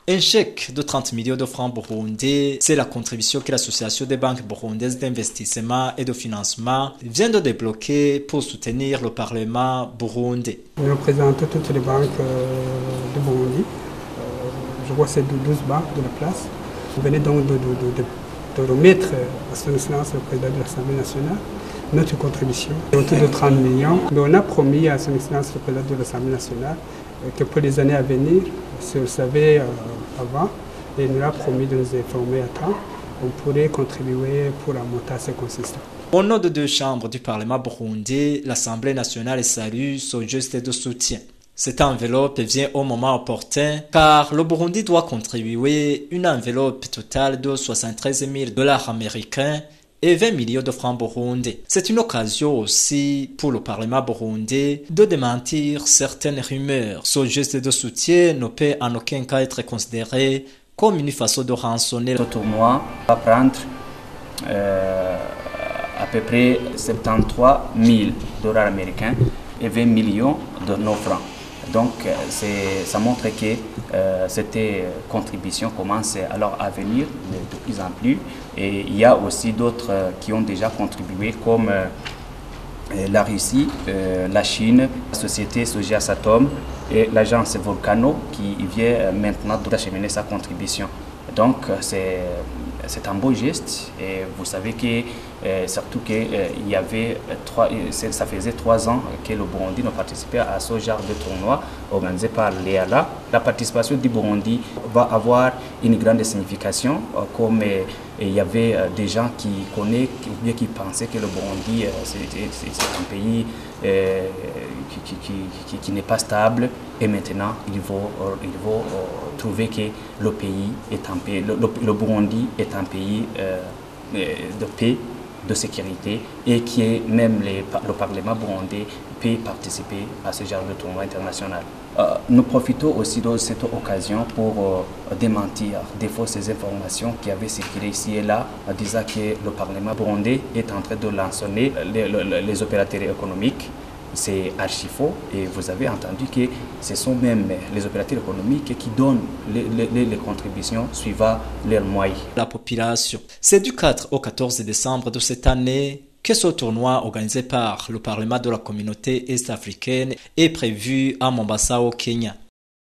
Un chèque de 30 millions de francs burundais, c'est la contribution que l'Association des banques burundaises d'investissement et de financement vient de débloquer pour soutenir le Parlement burundais. Nous représentons toutes les banques de Burundi. Je vois ces 12 banques de la place. Vous venez donc de remettre à son excellence le président de l'Assemblée nationale notre contribution, autour de 30 millions. Mais on a promis à son excellence le président de l'Assemblée nationale que pour les années à venir, si vous le savez avant, il nous a promis de nous informer à temps, on pourrait contribuer pour un montant assez consistant. Au nom de deux chambres du Parlement burundais, l'Assemblée nationale salue son geste de soutien. Cette enveloppe vient au moment opportun car le Burundi doit contribuer une enveloppe totale de 73 000 dollars américains et 20 millions de francs burundais. C'est une occasion aussi pour le Parlement burundais de démentir certaines rumeurs. Ce geste de soutien ne peut en aucun cas être considéré comme une façon de rançonner. Ce tournoi va prendre à peu près 73 000 dollars américains et 20 millions de nos francs. Donc ça montre que cette contribution commence alors à venir de plus en plus. Et il y a aussi d'autres qui ont déjà contribué comme la Russie, la Chine, la société Sogiasatom et l'agence Volcano qui vient maintenant d'acheminer sa contribution. Donc c'est un beau geste et vous savez que surtout qu'il y avait ça faisait 3 ans que le Burundi ne participait à ce genre de tournoi organisé par l'EALA. La participation du Burundi va avoir une grande signification comme il y avait des gens qui connaissent ou bien qui pensaient que le Burundi c'est un pays qui n'est pas stable et maintenant il faut trouver que le pays est un pays, le Burundi est un pays de paix, de sécurité et qui est même le Parlement burundais peut participer à ce genre de tournoi international. Nous profitons aussi de cette occasion pour démentir des fausses informations qui avaient circulé ici et là, en disant que le Parlement burundais est en train de lancer les opérateurs économiques. C'est archi faux et vous avez entendu que ce sont même les opérateurs économiques qui donnent les contributions suivant leurs moyens. La population. C'est du 4 au 14 décembre de cette année que ce tournoi organisé par le Parlement de la communauté est-africaine est prévu à Mombasa au Kenya.